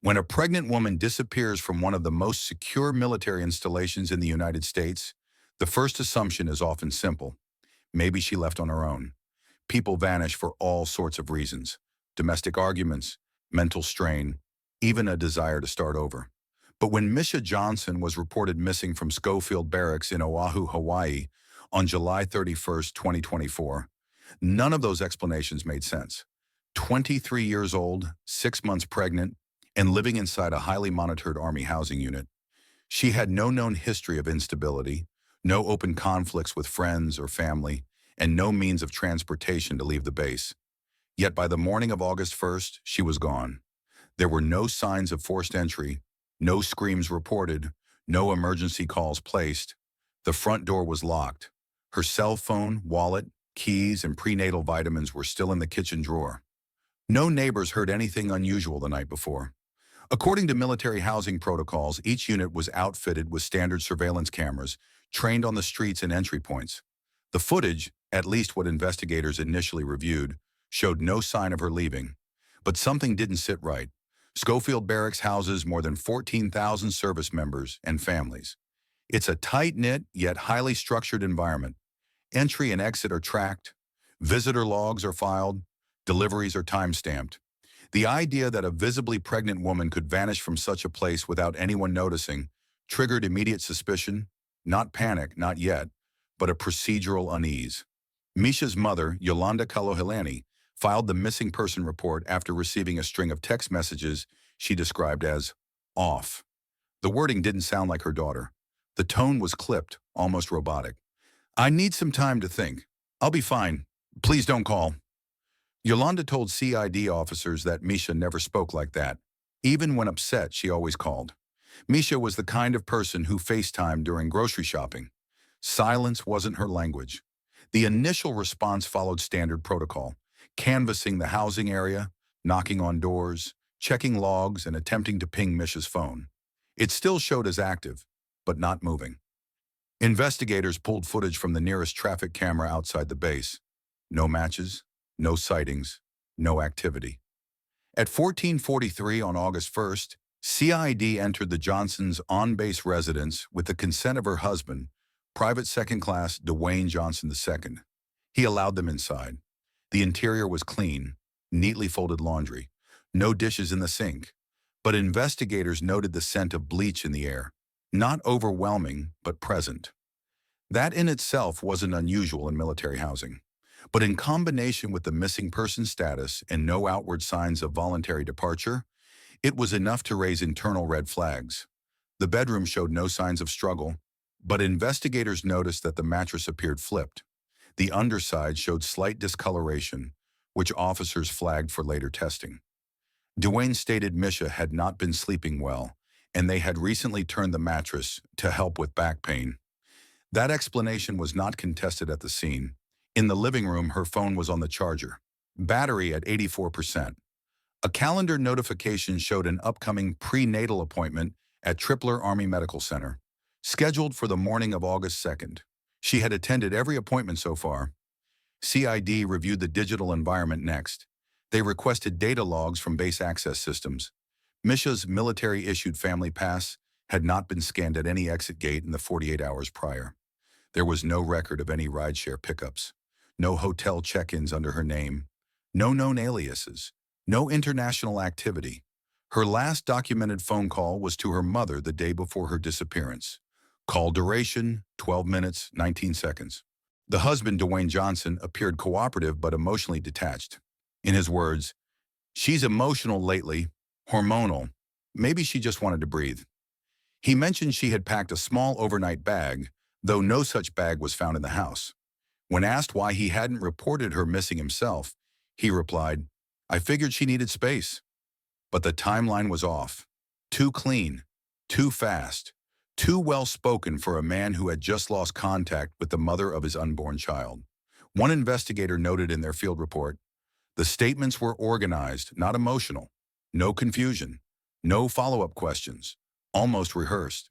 When a pregnant woman disappears from one of the most secure military installations in the United States, the first assumption is often simple. Maybe she left on her own. People vanish for all sorts of reasons: domestic arguments, mental strain, even a desire to start over. But when Misha Johnson was reported missing from Schofield Barracks in Oahu, Hawaii, on July 31st, 2024, none of those explanations made sense. 23 years old, 6 months pregnant, and living inside a highly monitored Army housing unit. She had no known history of instability, no open conflicts with friends or family, and no means of transportation to leave the base. Yet by the morning of August 1st, she was gone. There were no signs of forced entry, no screams reported, no emergency calls placed. The front door was locked. Her cell phone, wallet, keys, and prenatal vitamins were still in the kitchen drawer. No neighbors heard anything unusual the night before. According to military housing protocols, each unit was outfitted with standard surveillance cameras, trained on the streets and entry points. The footage, at least what investigators initially reviewed, showed no sign of her leaving. But something didn't sit right. Schofield Barracks houses more than 14,000 service members and families. It's a tight-knit yet highly structured environment. Entry and exit are tracked, visitor logs are filed, deliveries are time-stamped. The idea that a visibly pregnant woman could vanish from such a place without anyone noticing triggered immediate suspicion, not panic, not yet, but a procedural unease. Misha's mother, Yolanda Kalohilani, filed the missing person report after receiving a string of text messages she described as off. The wording didn't sound like her daughter. The tone was clipped, almost robotic. "I need some time to think. I'll be fine. Please don't call." Yolanda told CID officers that Misha never spoke like that. Even when upset, she always called. Misha was the kind of person who FaceTimed during grocery shopping. Silence wasn't her language. The initial response followed standard protocol: canvassing the housing area, knocking on doors, checking logs, and attempting to ping Misha's phone. It still showed as active, but not moving. Investigators pulled footage from the nearest traffic camera outside the base. No matches, no sightings, no activity. At 14:43 on August 1st, CID entered the Johnsons' on-base residence with the consent of her husband, Private Second Class Dwayne Johnson II. He allowed them inside. The interior was clean, neatly folded laundry, no dishes in the sink. But investigators noted the scent of bleach in the air. Not overwhelming, but present. That in itself wasn't unusual in military housing. But in combination with the missing person status and no outward signs of voluntary departure, it was enough to raise internal red flags. The bedroom showed no signs of struggle, but investigators noticed that the mattress appeared flipped. The underside showed slight discoloration, which officers flagged for later testing. Dwayne stated Misha had not been sleeping well, and they had recently turned the mattress to help with back pain. That explanation was not contested at the scene. In the living room, her phone was on the charger, battery at 84%. A calendar notification showed an upcoming prenatal appointment at Tripler Army Medical Center, scheduled for the morning of August 2nd. She had attended every appointment so far. CID reviewed the digital environment next. They requested data logs from base access systems. Misha's military-issued family pass had not been scanned at any exit gate in the 48 hours prior. There was no record of any rideshare pickups, no hotel check-ins under her name, no known aliases, no international activity. Her last documented phone call was to her mother the day before her disappearance. Call duration, 12 minutes, 19 seconds. The husband, Dwayne Johnson, appeared cooperative but emotionally detached. In his words, "She's emotional lately, hormonal. Maybe she just wanted to breathe." He mentioned she had packed a small overnight bag, though no such bag was found in the house. When asked why he hadn't reported her missing himself, he replied, "I figured she needed space." But the timeline was off. Too clean, too fast, too well-spoken for a man who had just lost contact with the mother of his unborn child. One investigator noted in their field report, "The statements were organized, not emotional. No confusion, no follow-up questions, almost rehearsed."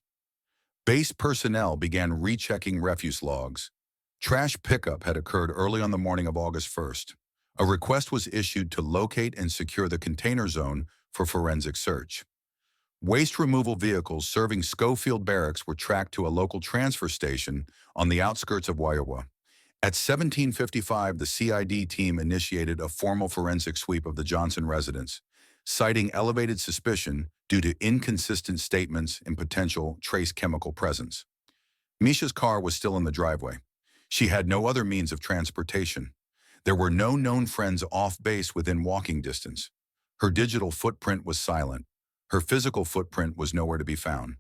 Base personnel began rechecking refuse logs. Trash pickup had occurred early on the morning of August 1st. A request was issued to locate and secure the container zone for forensic search. Waste removal vehicles serving Schofield Barracks were tracked to a local transfer station on the outskirts of Waiawa. At 17:55, the CID team initiated a formal forensic sweep of the Johnson residence, citing elevated suspicion due to inconsistent statements and potential trace chemical presence. Misha's car was still in the driveway. She had no other means of transportation. There were no known friends off base within walking distance. Her digital footprint was silent. Her physical footprint was nowhere to be found.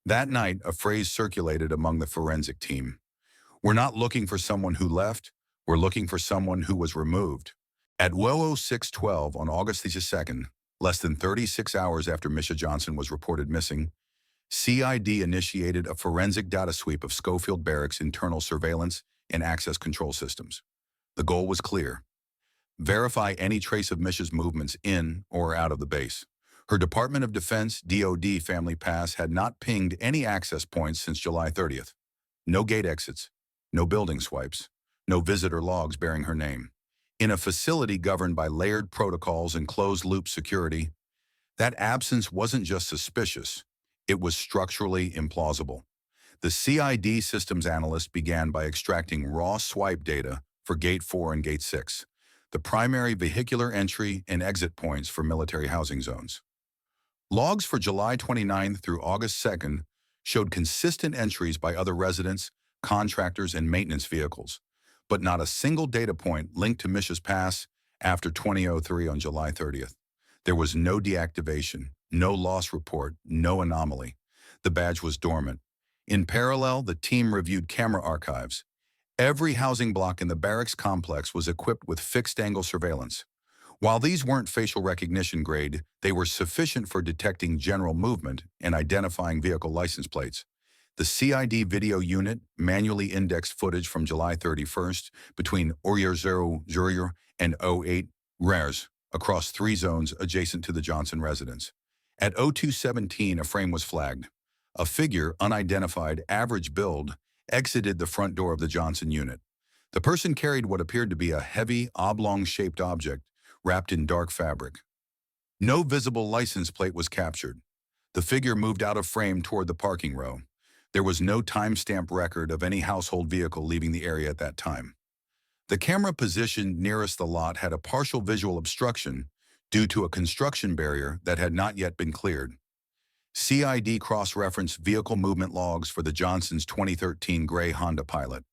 That night, a phrase circulated among the forensic team. "We're not looking for someone who left. We're looking for someone who was removed." At 06:12 on August 2nd, less than 36 hours after Misha Johnson was reported missing, CID initiated a forensic data sweep of Schofield Barracks' internal surveillance and access control systems. The goal was clear: verify any trace of Misha's movements in or out of the base. Her Department of Defense (DoD) family pass had not pinged any access points since July 30th. No gate exits, no building swipes, no visitor logs bearing her name. In a facility governed by layered protocols and closed-loop security, that absence wasn't just suspicious, it was structurally implausible. The CID systems analyst began by extracting raw swipe data for Gate 4 and Gate 6, the primary vehicular entry and exit points for military housing zones. Logs for July 29th through August 2nd showed consistent entries by other residents, contractors, and maintenance vehicles, but not a single data point linked to Misha's pass after 2003 on July 30th. There was no deactivation, no loss report, no anomaly. The badge was dormant. In parallel, the team reviewed camera archives. Every housing block in the barracks complex was equipped with fixed-angle surveillance. While these weren't facial recognition grade, they were sufficient for detecting general movement and identifying vehicle license plates. The CID video unit manually indexed footage from July 31st between 00 and 08 RARs across 3 zones adjacent to the Johnson residence. At 02:17, a frame was flagged. A figure, unidentified, average build, exited the front door of the Johnson unit. The person carried what appeared to be a heavy, oblong-shaped object wrapped in dark fabric. No visible license plate was captured. The figure moved out of frame toward the parking row. There was no timestamp record of any household vehicle leaving the area at that time. The camera positioned nearest the lot had a partial visual obstruction due to a construction barrier that had not yet been cleared. CID cross-referenced vehicle movement logs for the Johnson's 2013 gray Honda Pilot.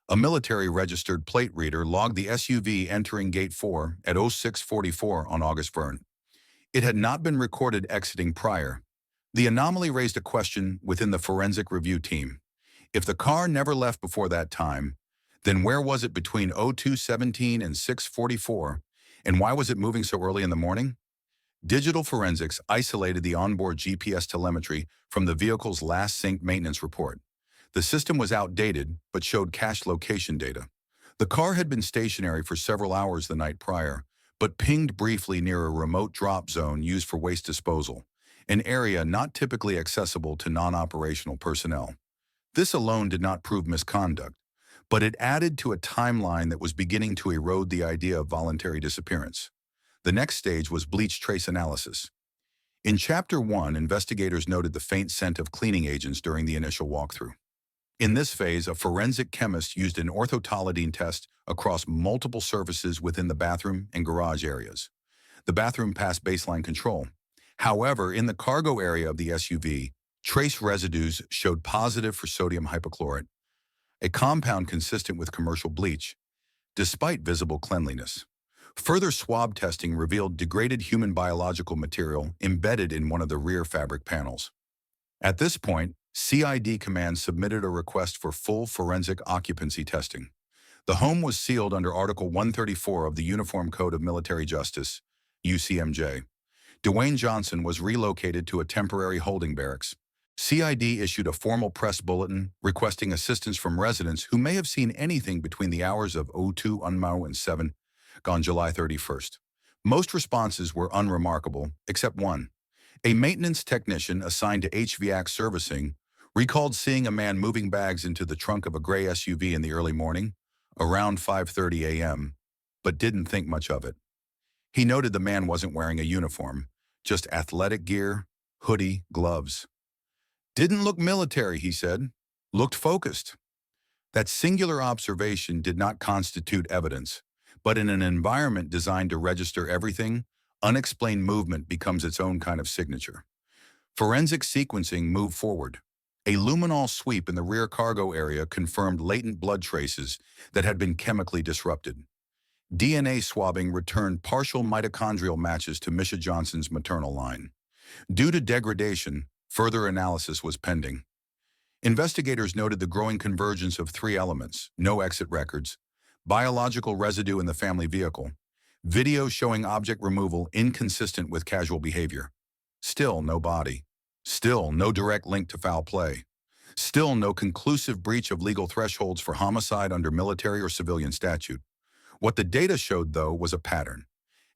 A military-registered plate reader logged the SUV entering Gate 4 at 06:44 on August 1st. It had not been recorded exiting prior. The anomaly raised a question within the forensic review team. If the car never left before that time, then where was it between 02:17 and 6:44, and why was it moving so early in the morning? Digital forensics isolated the onboard GPS telemetry from the vehicle's last synced maintenance report. The system was outdated, but showed cache location data. The car had been stationary for several hours the night prior, but pinged briefly near a remote drop zone used for waste disposal, an area not typically accessible to non-operational personnel. This alone did not prove misconduct, but it added to a timeline that was beginning to erode the idea of voluntary disappearance. The next stage was bleach trace analysis. In Chapter 1, investigators noted the faint scent of cleaning agents during the initial walkthrough. In this phase, a forensic chemist used an orthotolidine test across multiple surfaces within the bathroom and garage areas. The bathroom passed baseline control. However, in the cargo area of the SUV, trace residues showed positive for sodium hypochlorite, a compound consistent with commercial bleach, despite visible cleanliness. Further swab testing revealed degraded human biological material embedded in one of the rear fabric panels. At this point, CID Command submitted a request for full forensic occupancy testing. The home was sealed under Article 134 of the Uniform Code of Military Justice, UCMJ. Dwayne Johnson was relocated to a temporary holding barracks. CID issued a formal press bulletin requesting assistance from residents who may have seen anything between the hours of 02 unmau and 7 on July 31st. Most responses were unremarkable, except one. A maintenance technician assigned to HVAC servicing recalled seeing a man moving bags into the trunk of a gray SUV in the early morning, around 5:30 a.m., but didn't think much of it. He noted the man wasn't wearing a uniform, just athletic gear, hoodie, gloves. Didn't look military, he said. Looked focused. That singular observation did not constitute evidence, but in an environment designed to register everything, unexplained movement becomes its own kind of signature. Forensic sequencing moved forward. A luminol sweep in the rear cargo area confirmed latent blood traces that had been chemically disrupted. DNA swabbing returned partial mitochondrial matches to Misha Johnson's maternal line. Due to degradation, further analysis was pending. Investigators noted the growing convergence of three elements: no exit records, biological residue in the family vehicle, video showing object removal inconsistent with casual behavior. Still no body. Still no direct link to foul play. Still no conclusive breach of legal thresholds for homicide under military or civilian statute. What the data showed, though, was a pattern.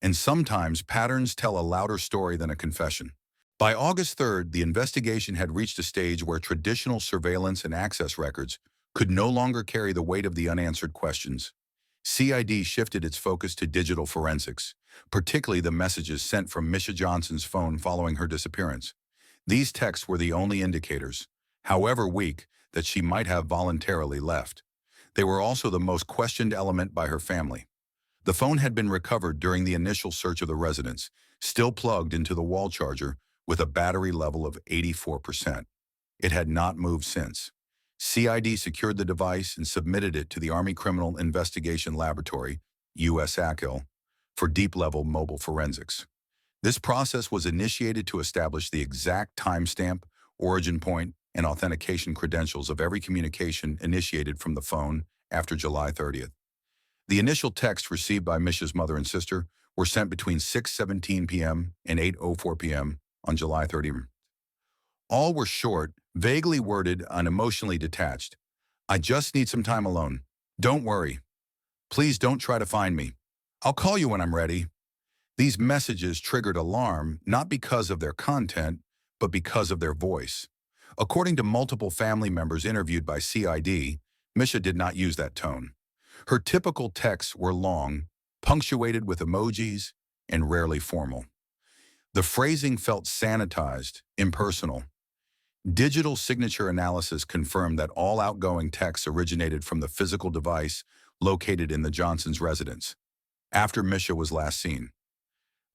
And sometimes patterns tell a louder story than a confession. By August 3rd, the investigation had reached a stage where traditional surveillance and access records could no longer carry the weight of the unanswered questions. CID shifted its focus to digital forensics, particularly the messages sent from Misha Johnson's phone following her disappearance. These texts were the only indicators, however weak, that she might have voluntarily left. They were also the most questioned element by her family. The phone had been recovered during the initial search of the residence, still plugged into the wall charger with a battery level of 84%. It had not moved since. CID secured the device and submitted it to the Army Criminal Investigation Laboratory, USACIL, for deep-level mobile forensics. This process was initiated to establish the exact timestamp, origin point, and authentication credentials of every communication initiated from the phone after July 30th. The initial texts received by Misha's mother and sister were sent between 6:17 p.m. and 8:04 p.m. on July 30th. All were short, vaguely worded, and emotionally detached. I just need some time alone. Don't worry. Please don't try to find me. I'll call you when I'm ready. These messages triggered alarm not because of their content, but because of their voice. According to multiple family members interviewed by CID, Misha did not use that tone. Her typical texts were long, punctuated with emojis, and rarely formal. The phrasing felt sanitized, impersonal. Digital signature analysis confirmed that all outgoing texts originated from the physical device located in the Johnsons' residence, after Misha was last seen.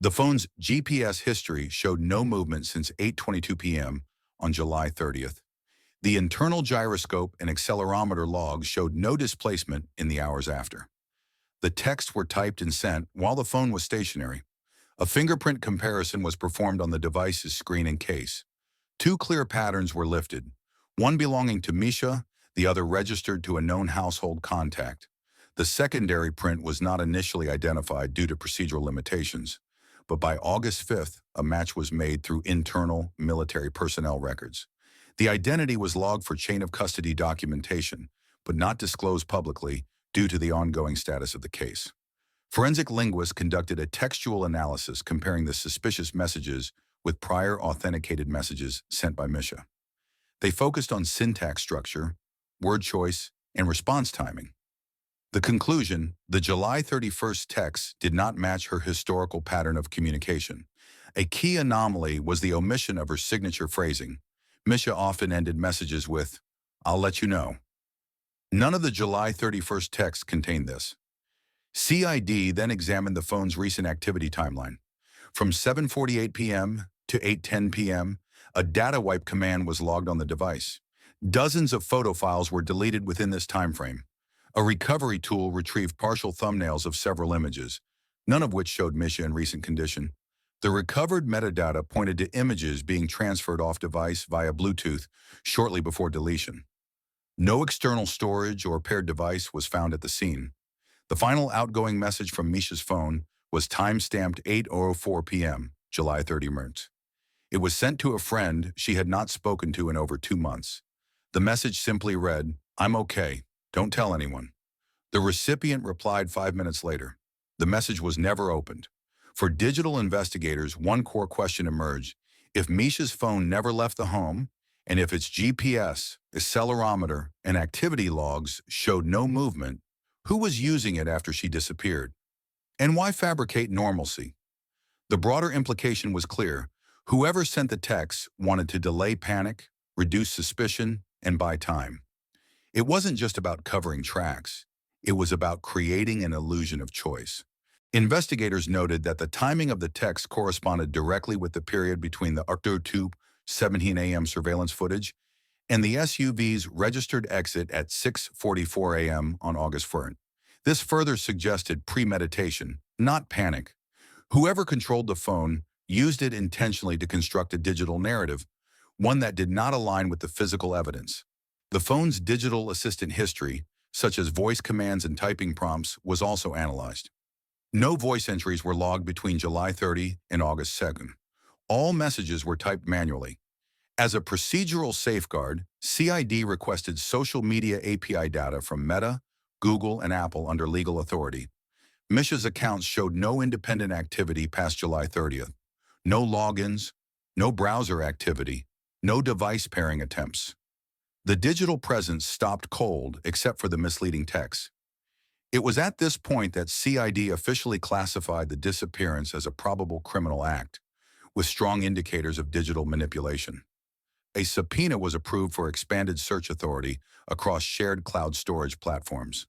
The phone's GPS history showed no movement since 8:22 p.m. on July 30th. The internal gyroscope and accelerometer logs showed no displacement in the hours after. The texts were typed and sent while the phone was stationary. A fingerprint comparison was performed on the device's screen and case. Two clear patterns were lifted, one belonging to Misha, the other registered to a known household contact. The secondary print was not initially identified due to procedural limitations, but by August 5th, a match was made through internal military personnel records. The identity was logged for chain of custody documentation, but not disclosed publicly due to the ongoing status of the case. Forensic linguists conducted a textual analysis comparing the suspicious messages with prior authenticated messages sent by Misha. They focused on syntax structure, word choice, and response timing. The conclusion, the July 31st text did not match her historical pattern of communication. A key anomaly was the omission of her signature phrasing. Misha often ended messages with, "I'll let you know." None of the July 31st texts contained this. CID then examined the phone's recent activity timeline. From 7:48 p.m. to 8:10 p.m., a data wipe command was logged on the device. Dozens of photo files were deleted within this time frame. A recovery tool retrieved partial thumbnails of several images, none of which showed Misha in recent condition. The recovered metadata pointed to images being transferred off device via Bluetooth shortly before deletion. No external storage or paired device was found at the scene. The final outgoing message from Misha's phone was time-stamped 8:04 p.m., July 30th. It was sent to a friend she had not spoken to in over 2 months. The message simply read, "I'm okay. Don't tell anyone." The recipient replied 5 minutes later. The message was never opened. For digital investigators, one core question emerged. If Misha's phone never left the home, and if its GPS, accelerometer, and activity logs showed no movement, who was using it after she disappeared? And why fabricate normalcy? The broader implication was clear. Whoever sent the text wanted to delay panic, reduce suspicion, and buy time. It wasn't just about covering tracks. It was about creating an illusion of choice. Investigators noted that the timing of the text corresponded directly with the period between the Octo 2:17 a.m. surveillance footage and the SUV's registered exit at 6:44 a.m. on August 1st. This further suggested premeditation, not panic. Whoever controlled the phone used it intentionally to construct a digital narrative, one that did not align with the physical evidence. The phone's digital assistant history, such as voice commands and typing prompts, was also analyzed. No voice entries were logged between July 30 and August 2nd. All messages were typed manually. As a procedural safeguard, CID requested social media API data from Meta, Google, and Apple under legal authority. Misha's accounts showed no independent activity past July 30th. No logins, no browser activity, no device pairing attempts. The digital presence stopped cold except for the misleading text. It was at this point that CID officially classified the disappearance as a probable criminal act, with strong indicators of digital manipulation. A subpoena was approved for expanded search authority across shared cloud storage platforms.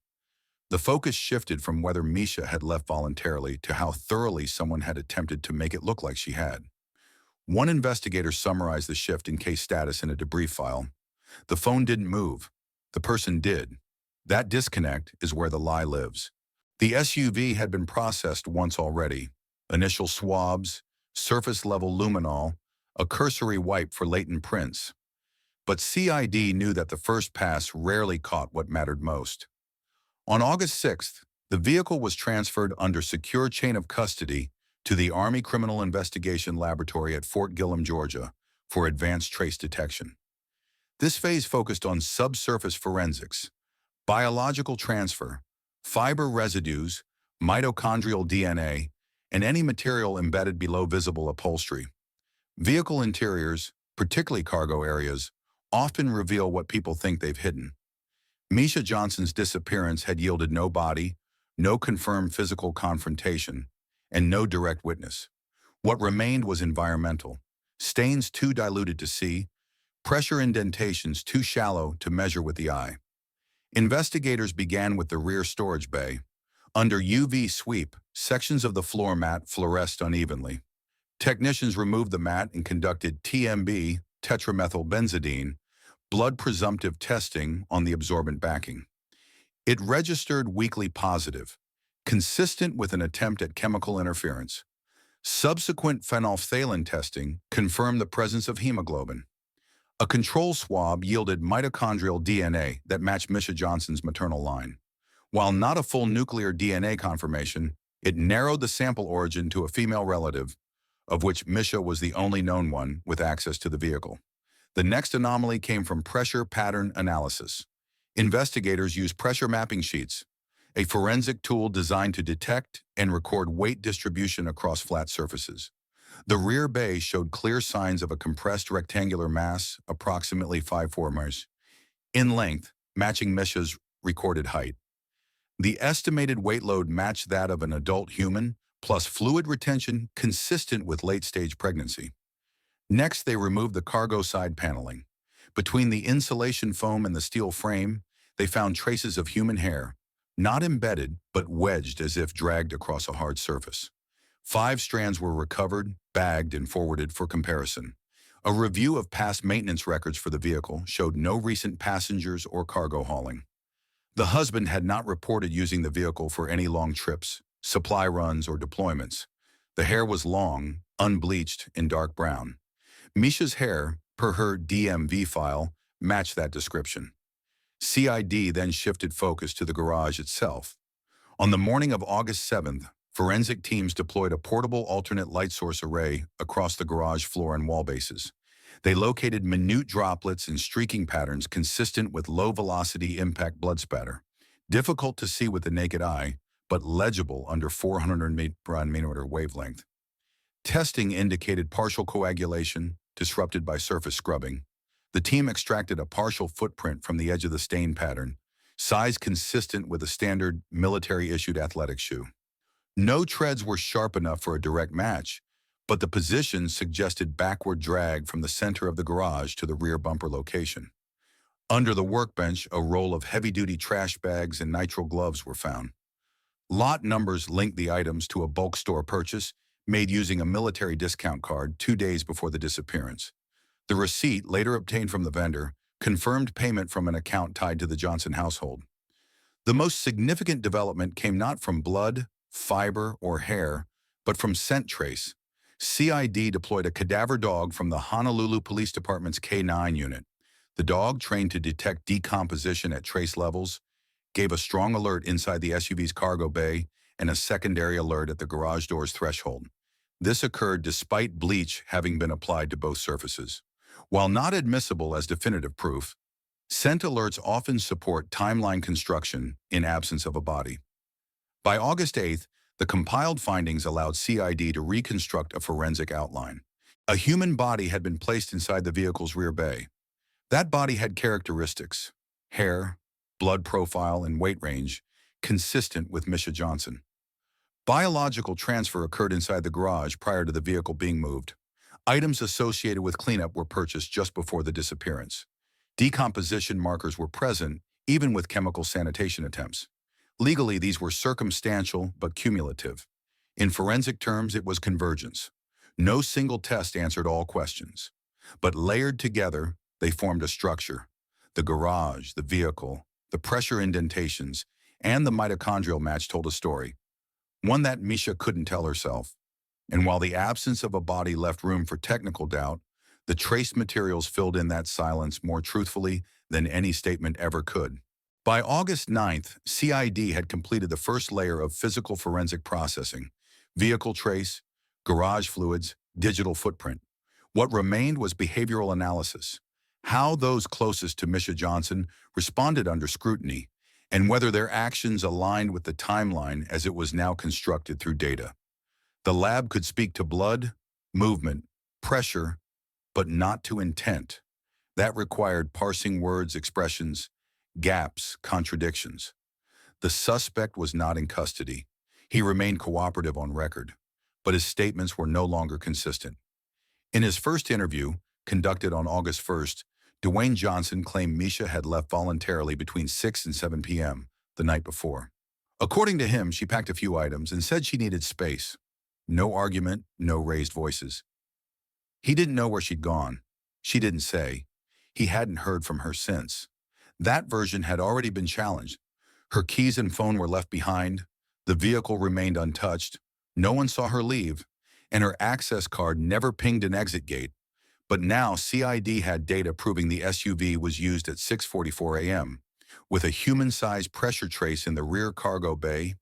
The focus shifted from whether Misha had left voluntarily to how thoroughly someone had attempted to make it look like she had. One investigator summarized the shift in case status in a debrief file. The phone didn't move. The person did. That disconnect is where the lie lives. The SUV had been processed once already. Initial swabs, surface-level luminol, a cursory wipe for latent prints. But CID knew that the first pass rarely caught what mattered most. On August 6th, the vehicle was transferred under secure chain of custody to the Army Criminal Investigation Laboratory at Fort Gillem, Georgia, for advanced trace detection. This phase focused on subsurface forensics, biological transfer, fiber residues, mitochondrial DNA, and any material embedded below visible upholstery. Vehicle interiors, particularly cargo areas, often reveal what people think they've hidden. Misha Johnson's disappearance had yielded no body, no confirmed physical confrontation, and no direct witness. What remained was environmental. Stains too diluted to see, pressure indentations too shallow to measure with the eye. Investigators began with the rear storage bay. Under UV sweep, sections of the floor mat fluoresced unevenly. Technicians removed the mat and conducted TMB, tetramethylbenzidine, blood presumptive testing on the absorbent backing. It registered weakly positive, consistent with an attempt at chemical interference. Subsequent phenolphthalein testing confirmed the presence of hemoglobin. A control swab yielded mitochondrial DNA that matched Misha Johnson's maternal line. While not a full nuclear DNA confirmation, it narrowed the sample origin to a female relative, of which Misha was the only known one with access to the vehicle. The next anomaly came from pressure pattern analysis. Investigators used pressure mapping sheets, a forensic tool designed to detect and record weight distribution across flat surfaces. The rear bay showed clear signs of a compressed rectangular mass, approximately 5 meters in length, matching Misha's recorded height. The estimated weight load matched that of an adult human, plus fluid retention consistent with late-stage pregnancy. Next, they removed the cargo side paneling. Between the insulation foam and the steel frame, they found traces of human hair, not embedded, but wedged as if dragged across a hard surface. 5 strands were recovered, bagged, and forwarded for comparison. A review of past maintenance records for the vehicle showed no recent passengers or cargo hauling. The husband had not reported using the vehicle for any long trips, supply runs, or deployments. The hair was long, unbleached, and dark brown. Misha's hair, per her DMV file, matched that description. CID then shifted focus to the garage itself. On the morning of August 7th, forensic teams deployed a portable alternate light source array across the garage floor and wall bases. They located minute droplets and streaking patterns consistent with low-velocity impact blood spatter, difficult to see with the naked eye, but legible under 400 nanometer wavelength. Testing indicated partial coagulation, disrupted by surface scrubbing. The team extracted a partial footprint from the edge of the stain pattern, size consistent with a standard military-issued athletic shoe. No treads were sharp enough for a direct match, but the position suggested backward drag from the center of the garage to the rear bumper location. Under the workbench, a roll of heavy-duty trash bags and nitrile gloves were found. Lot numbers linked the items to a bulk store purchase made using a military discount card 2 days before the disappearance. The receipt, later obtained from the vendor, confirmed payment from an account tied to the Johnson household. The most significant development came not from blood, fiber, or hair, but from scent trace. CID deployed a cadaver dog from the Honolulu Police Department's K-9 unit. The dog, trained to detect decomposition at trace levels, gave a strong alert inside the SUV's cargo bay and a secondary alert at the garage door's threshold. This occurred despite bleach having been applied to both surfaces. While not admissible as definitive proof, scent alerts often support timeline construction in absence of a body. By August 8th, the compiled findings allowed CID to reconstruct a forensic outline. A human body had been placed inside the vehicle's rear bay. That body had characteristics: hair, blood profile, and weight range consistent with Misha Johnson. Biological transfer occurred inside the garage prior to the vehicle being moved. Items associated with cleanup were purchased just before the disappearance. Decomposition markers were present, even with chemical sanitation attempts. Legally, these were circumstantial but cumulative. In forensic terms, it was convergence. No single test answered all questions. But layered together, they formed a structure. The garage, the vehicle, the pressure indentations, and the mitochondrial match told a story, one that Misha couldn't tell herself. And while the absence of a body left room for technical doubt, the trace materials filled in that silence more truthfully than any statement ever could. By August 9th, CID had completed the first layer of physical forensic processing: vehicle trace, garage fluids, digital footprint. What remained was behavioral analysis: how those closest to Misha Johnson responded under scrutiny, and whether their actions aligned with the timeline as it was now constructed through data. The lab could speak to blood, movement, pressure, but not to intent. That required parsing words, expressions, gaps, contradictions. The suspect was not in custody. He remained cooperative on record, but his statements were no longer consistent. In his first interview, conducted on August 1st, Dwayne Johnson claimed Misha had left voluntarily between 6 and 7 p.m. the night before. According to him, she packed a few items and said she needed space. No argument, no raised voices. He didn't know where she'd gone. She didn't say. He hadn't heard from her since. That version had already been challenged. Her keys and phone were left behind. The vehicle remained untouched. No one saw her leave, and her access card never pinged an exit gate. But now CID had data proving the SUV was used at 6:44 a.m., with a human-sized pressure trace in the rear cargo bay,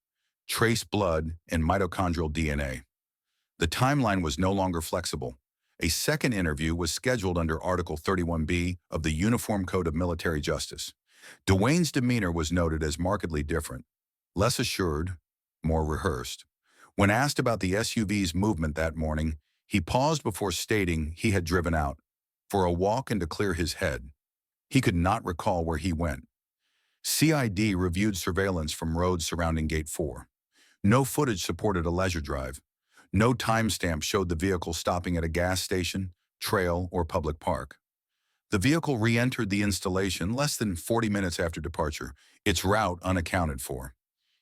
trace blood, and mitochondrial DNA. The timeline was no longer flexible. A second interview was scheduled under Article 31B of the Uniform Code of Military Justice. Dwayne's demeanor was noted as markedly different, less assured, more rehearsed. When asked about the SUV's movement that morning, he paused before stating he had driven out for a walk and to clear his head. He could not recall where he went. CID reviewed surveillance from roads surrounding Gate 4. No footage supported a leisure drive. No timestamp showed the vehicle stopping at a gas station, trail, or public park. The vehicle re-entered the installation less than 40 minutes after departure, its route unaccounted for.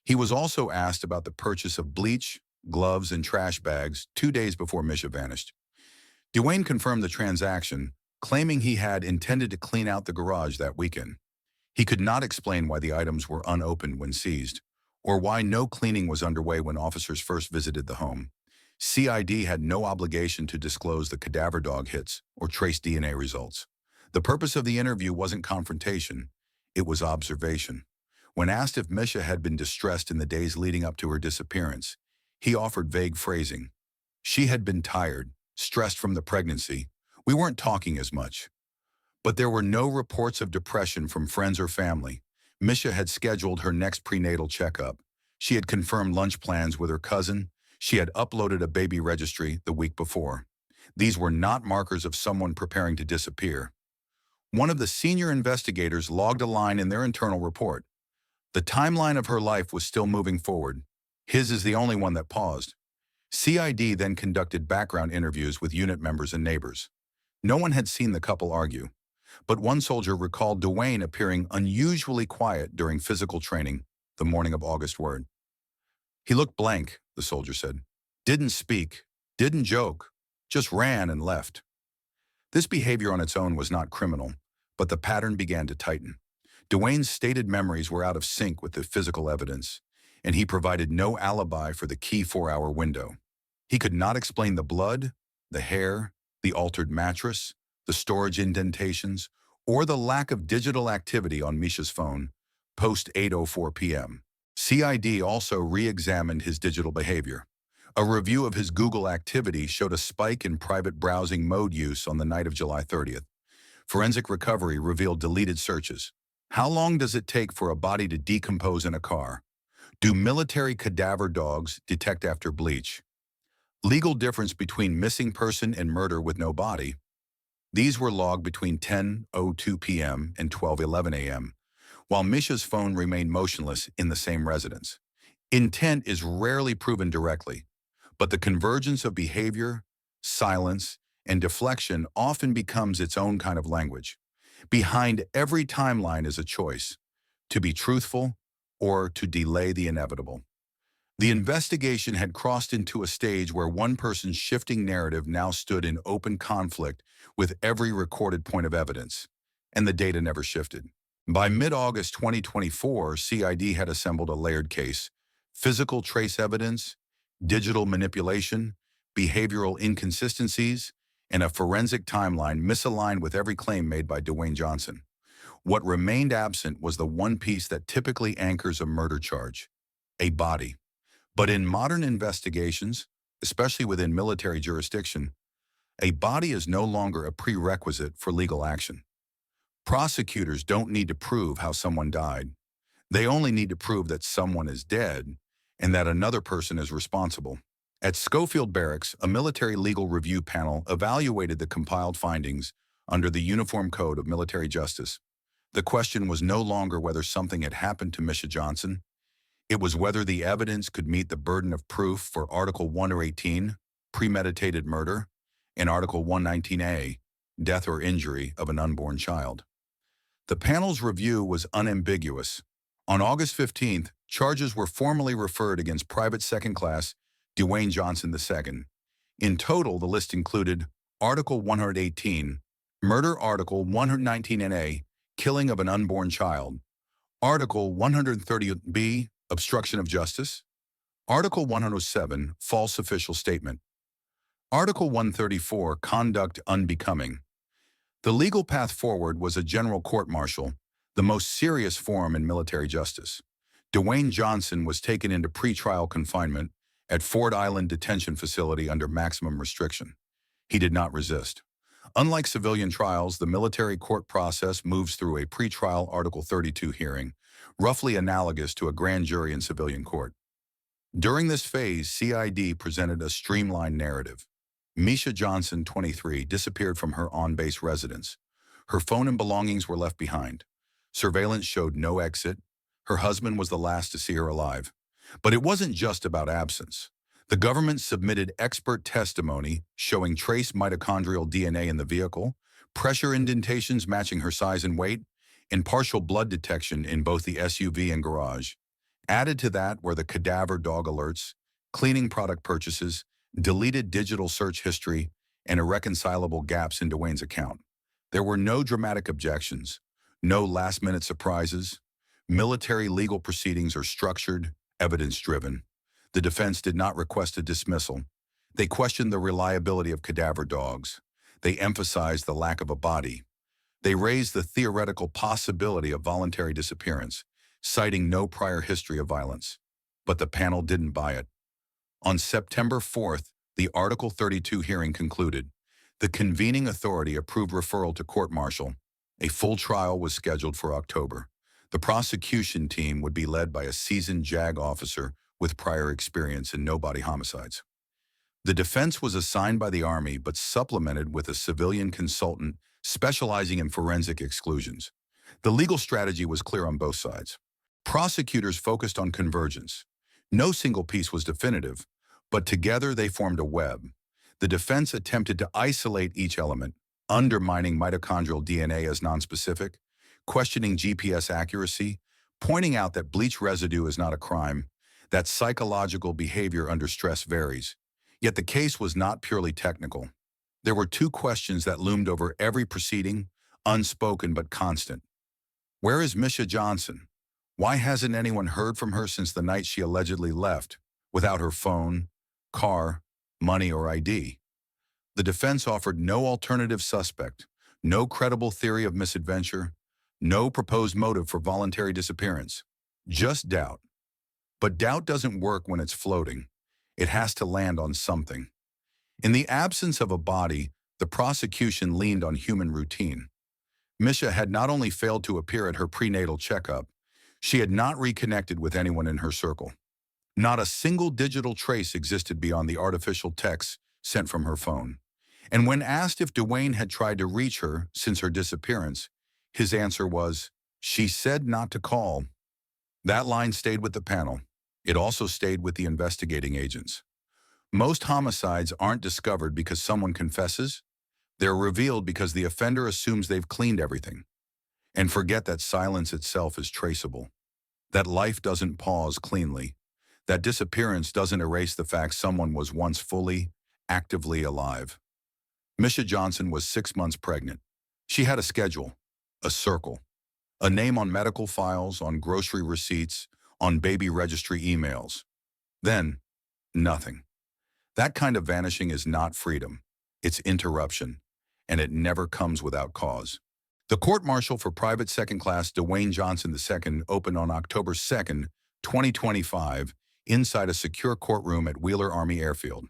He was also asked about the purchase of bleach, gloves, and trash bags 2 days before Misha vanished. Dwayne confirmed the transaction, claiming he had intended to clean out the garage that weekend. He could not explain why the items were unopened when seized, or why no cleaning was underway when officers first visited the home. CID had no obligation to disclose the cadaver dog hits or trace DNA results. The purpose of the interview wasn't confrontation, it was observation. When asked if Misha had been distressed in the days leading up to her disappearance, he offered vague phrasing. She had been tired, stressed from the pregnancy. We weren't talking as much. But there were no reports of depression from friends or family. Misha had scheduled her next prenatal checkup. She had confirmed lunch plans with her cousin. She had uploaded a baby registry the week before. These were not markers of someone preparing to disappear. One of the senior investigators logged a line in their internal report. The timeline of her life was still moving forward. His is the only one that paused. CID then conducted background interviews with unit members and neighbors. No one had seen the couple argue, but one soldier recalled Dwayne appearing unusually quiet during physical training the morning of August word. He looked blank, the soldier said. Didn't speak, didn't joke, just ran and left. This behavior on its own was not criminal, but the pattern began to tighten. Dwayne's stated memories were out of sync with the physical evidence, and he provided no alibi for the key 4-hour window. He could not explain the blood, the hair, the altered mattress, the storage indentations, or the lack of digital activity on Misha's phone post 8:04 p.m. CID also re-examined his digital behavior. A review of his Google activity showed a spike in private browsing mode use on the night of July 30th. Forensic recovery revealed deleted searches. How long does it take for a body to decompose in a car? Do military cadaver dogs detect after bleach? Legal difference between missing person and murder with no body. These were logged between 10:02 p.m. and 12:11 a.m., while Misha's phone remained motionless in the same residence. Intent is rarely proven directly, but the convergence of behavior, silence, and deflection often becomes its own kind of language. Behind every timeline is a choice: to be truthful or to delay the inevitable. The investigation had crossed into a stage where one person's shifting narrative now stood in open conflict with every recorded point of evidence, and the data never shifted. By mid-August 2024, CID had assembled a layered case: physical trace evidence, digital manipulation, behavioral inconsistencies, and a forensic timeline misaligned with every claim made by Dwayne Johnson. What remained absent was the one piece that typically anchors a murder charge: a body. But in modern investigations, especially within military jurisdiction, a body is no longer a prerequisite for legal action. Prosecutors don't need to prove how someone died. They only need to prove that someone is dead and that another person is responsible. At Schofield Barracks, a military legal review panel evaluated the compiled findings under the Uniform Code of Military Justice. The question was no longer whether something had happened to Misha Johnson. It was whether the evidence could meet the burden of proof for Article 118, premeditated murder, and Article 119A, death or injury of an unborn child. The panel's review was unambiguous. On August 15th, charges were formally referred against Private Second Class Dwayne Johnson II. In total, the list included Article 118, murder; Article 119NA, killing of an unborn child; Article 130B, obstruction of justice; Article 107, false official statement; Article 134, conduct unbecoming. The legal path forward was a general court-martial, the most serious form in military justice. Dwayne Johnson was taken into pretrial confinement at Ford Island Detention Facility under maximum restriction. He did not resist. Unlike civilian trials, the military court process moves through a pretrial Article 32 hearing, roughly analogous to a grand jury in civilian court. During this phase, CID presented a streamlined narrative. Misha Johnson, 23, disappeared from her on-base residence. Her phone and belongings were left behind. Surveillance showed no exit. Her husband was the last to see her alive. But it wasn't just about absence. The government submitted expert testimony showing trace mitochondrial DNA in the vehicle, pressure indentations matching her size and weight, and partial blood detection in both the SUV and garage. Added to that were the cadaver dog alerts, cleaning product purchases, deleted digital search history, and irreconcilable gaps in Dwayne's account. There were no dramatic objections, no last-minute surprises. Military legal proceedings are structured, evidence-driven. The defense did not request a dismissal. They questioned the reliability of cadaver dogs. They emphasized the lack of a body. They raised the theoretical possibility of voluntary disappearance, citing no prior history of violence. But the panel didn't buy it. On September 4th, the Article 32 hearing concluded. The convening authority approved referral to court-martial. A full trial was scheduled for October. The prosecution team would be led by a seasoned JAG officer with prior experience in no-body homicides. The defense was assigned by the Army but supplemented with a civilian consultant specializing in forensic exclusions. The legal strategy was clear on both sides. Prosecutors focused on convergence. No single piece was definitive, But together they formed a web. The defense attempted to isolate each element, undermining mitochondrial DNA as nonspecific, questioning GPS accuracy, pointing out that bleach residue is not a crime, that psychological behavior under stress varies. Yet the case was not purely technical. There were two questions that loomed over every proceeding, unspoken but constant. Where is Misha Johnson? Why hasn't anyone heard from her since the night she allegedly left, without her phone, car, money, or ID? The defense offered no alternative suspect, no credible theory of misadventure, no proposed motive for voluntary disappearance. Just doubt. But doubt doesn't work when it's floating. It has to land on something. In the absence of a body, the prosecution leaned on human routine. Misha had not only failed to appear at her prenatal checkup, she had not reconnected with anyone in her circle. Not a single digital trace existed beyond the artificial text sent from her phone. And when asked if Dwayne had tried to reach her since her disappearance, his answer was, "She said not to call." That line stayed with the panel. It also stayed with the investigating agents. Most homicides aren't discovered because someone confesses. They're revealed because the offender assumes they've cleaned everything and forget that silence itself is traceable, that life doesn't pause cleanly, that disappearance doesn't erase the fact someone was once fully, actively alive. Misha Johnson was 6 months pregnant. She had a schedule, a circle, a name on medical files, on grocery receipts, on baby registry emails. Then, nothing. That kind of vanishing is not freedom. It's interruption, and it never comes without cause. The court-martial for Private Second Class Dwayne Johnson II opened on October 2nd, 2025, inside a secure courtroom at Wheeler Army Airfield.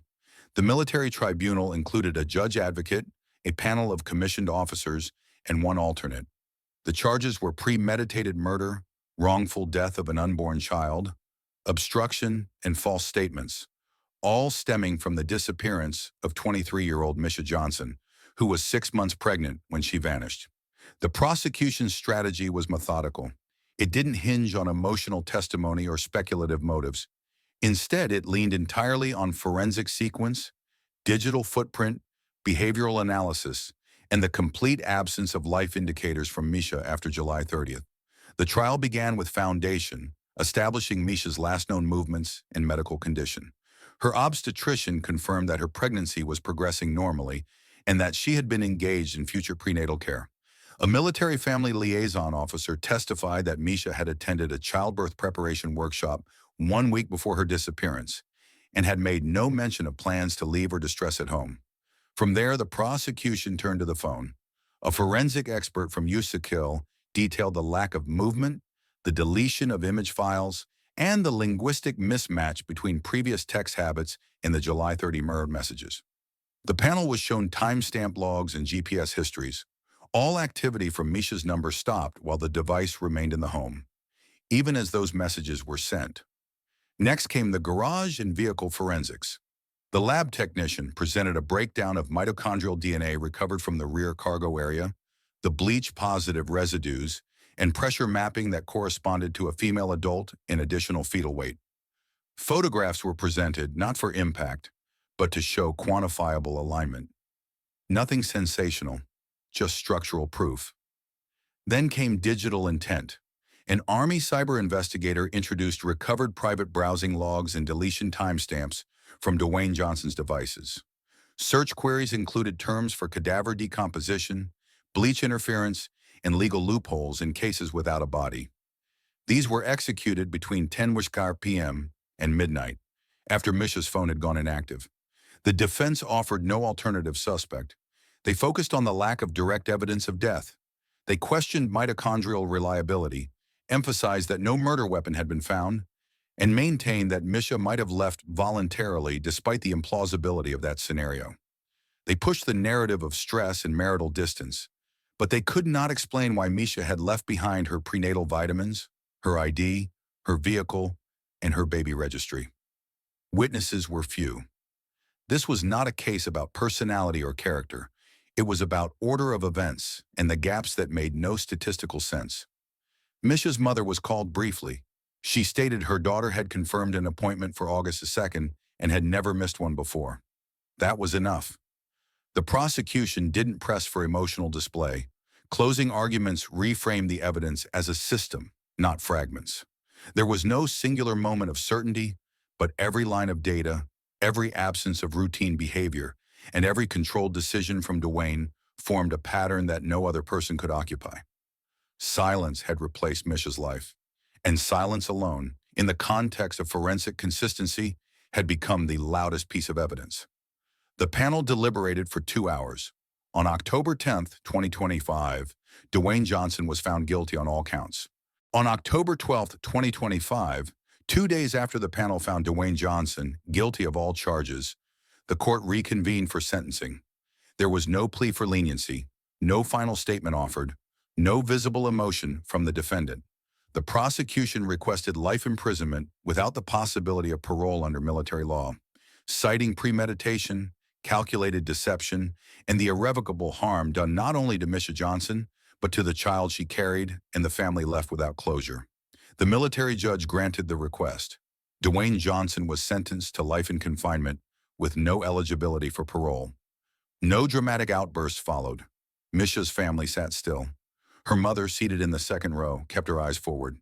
The military tribunal included a judge advocate, a panel of commissioned officers, and one alternate. The charges were premeditated murder, wrongful death of an unborn child, obstruction, and false statements, all stemming from the disappearance of 23-year-old Misha Johnson, who was 6 months pregnant when she vanished. The prosecution's strategy was methodical. It didn't hinge on emotional testimony or speculative motives. Instead, it leaned entirely on forensic sequence, digital footprint, behavioral analysis, and the complete absence of life indicators from Misha after July 30th. The trial began with foundation, establishing Misha's last known movements and medical condition. Her obstetrician confirmed that her pregnancy was progressing normally and that she had been engaged in future prenatal care. A military family liaison officer testified that Misha had attended a childbirth preparation workshop 1 week before her disappearance and had made no mention of plans to leave or distress at home. From there, the prosecution turned to the phone. A forensic expert from USAKIL detailed the lack of movement, the deletion of image files, and the linguistic mismatch between previous text habits and the July 30 murder messages. The panel was shown timestamp logs and GPS histories. All activity from Misha's number stopped while the device remained in the home, even as those messages were sent. Next came the garage and vehicle forensics. The lab technician presented a breakdown of mitochondrial DNA recovered from the rear cargo area, the bleach-positive residues, and pressure mapping that corresponded to a female adult and additional fetal weight. Photographs were presented not for impact, but to show quantifiable alignment. Nothing sensational, just structural proof. Then came digital intent. An Army cyber investigator introduced recovered private browsing logs and deletion timestamps from Dwayne Johnson's devices. Search queries included terms for cadaver decomposition, bleach interference, and legal loopholes in cases without a body. These were executed between 10 p.m. and midnight, after Misha's phone had gone inactive. The defense offered no alternative suspect. They focused on the lack of direct evidence of death. They questioned mitochondrial reliability, emphasized that no murder weapon had been found, and maintained that Misha might have left voluntarily despite the implausibility of that scenario. They pushed the narrative of stress and marital distance, but they could not explain why Misha had left behind her prenatal vitamins, her ID, her vehicle, and her baby registry. Witnesses were few. This was not a case about personality or character. It was about order of events and the gaps that made no statistical sense. Misha's mother was called briefly. She stated her daughter had confirmed an appointment for August 2nd and had never missed one before. That was enough. The prosecution didn't press for emotional display. Closing arguments reframed the evidence as a system, not fragments. There was no singular moment of certainty, but every line of data, every absence of routine behavior, and every controlled decision from Dwayne formed a pattern that no other person could occupy. Silence had replaced Misha's life, and silence alone, in the context of forensic consistency, had become the loudest piece of evidence. The panel deliberated for 2 hours. On October 10th, 2025, Dwayne Johnson was found guilty on all counts. On October 12th, 2025, 2 days after the panel found Dwayne Johnson guilty of all charges, the court reconvened for sentencing. There was no plea for leniency, no final statement offered, no visible emotion from the defendant. The prosecution requested life imprisonment without the possibility of parole under military law, citing premeditation, calculated deception, and the irrevocable harm done not only to Misha Johnson, but to the child she carried and the family left without closure. The military judge granted the request. Dwayne Johnson was sentenced to life in confinement with no eligibility for parole. No dramatic outbursts followed. Misha's family sat still. Her mother, seated in the second row, kept her eyes forward.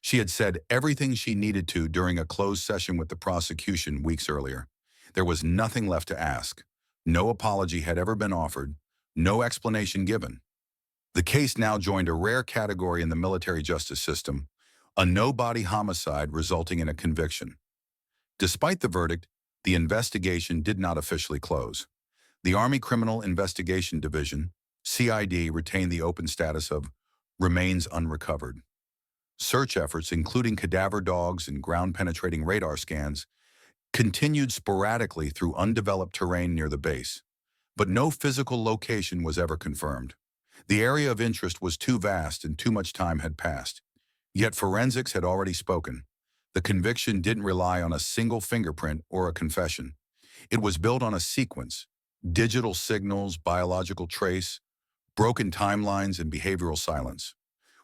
She had said everything she needed to during a closed session with the prosecution weeks earlier. There was nothing left to ask. No apology had ever been offered, no explanation given. The case now joined a rare category in the military justice system, a no-body homicide resulting in a conviction. Despite the verdict, the investigation did not officially close. The Army Criminal Investigation Division, CID, retained the open status of remains unrecovered. Search efforts, including cadaver dogs and ground-penetrating radar scans, continued sporadically through undeveloped terrain near the base, but no physical location was ever confirmed. The area of interest was too vast and too much time had passed. Yet forensics had already spoken. The conviction didn't rely on a single fingerprint or a confession. It was built on a sequence: digital signals, biological trace, broken timelines, and behavioral silence.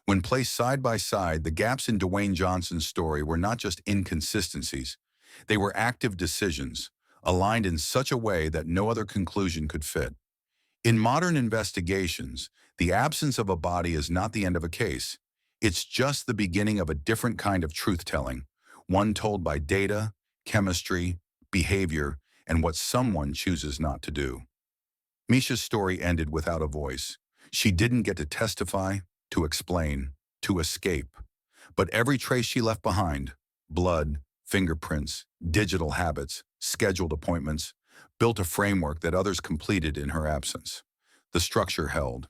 When placed side by side, the gaps in Dwayne Johnson's story were not just inconsistencies. They were active decisions, aligned in such a way that no other conclusion could fit. In modern investigations, the absence of a body is not the end of a case. It's just the beginning of a different kind of truth-telling, one told by data, chemistry, behavior, and what someone chooses not to do. Misha's story ended without a voice. She didn't get to testify, to explain, to escape. But every trace she left behind, blood, fingerprints, digital habits, scheduled appointments, built a framework that others completed in her absence. The structure held.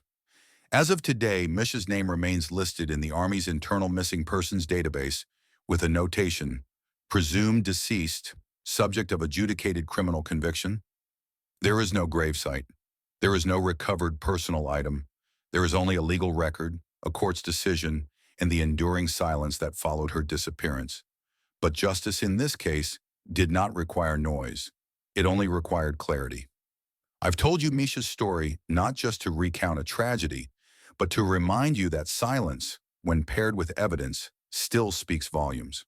As of today, Misha's name remains listed in the Army's internal missing persons database with a notation: presumed deceased, subject of adjudicated criminal conviction. There is no gravesite. There is no recovered personal item. There is only a legal record, a court's decision, and the enduring silence that followed her disappearance. But justice in this case did not require noise. It only required clarity. I've told you Misha's story not just to recount a tragedy, but to remind you that silence, when paired with evidence, still speaks volumes.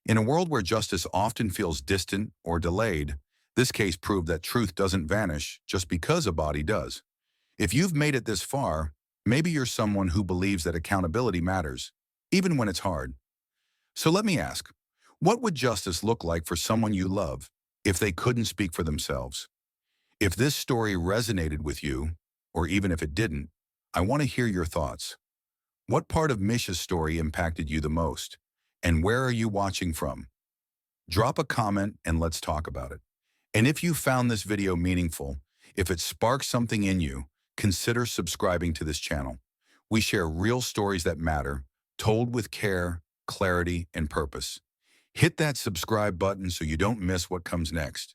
In a world where justice often feels distant or delayed, this case proved that truth doesn't vanish just because a body does. If you've made it this far, maybe you're someone who believes that accountability matters, even when it's hard. So let me ask, what would justice look like for someone you love if they couldn't speak for themselves? If this story resonated with you, or even if it didn't, I want to hear your thoughts. What part of Misha's story impacted you the most? And where are you watching from? Drop a comment and let's talk about it. And if you found this video meaningful, if it sparked something in you, consider subscribing to this channel. We share real stories that matter, told with care, clarity, and purpose. Hit that subscribe button so you don't miss what comes next.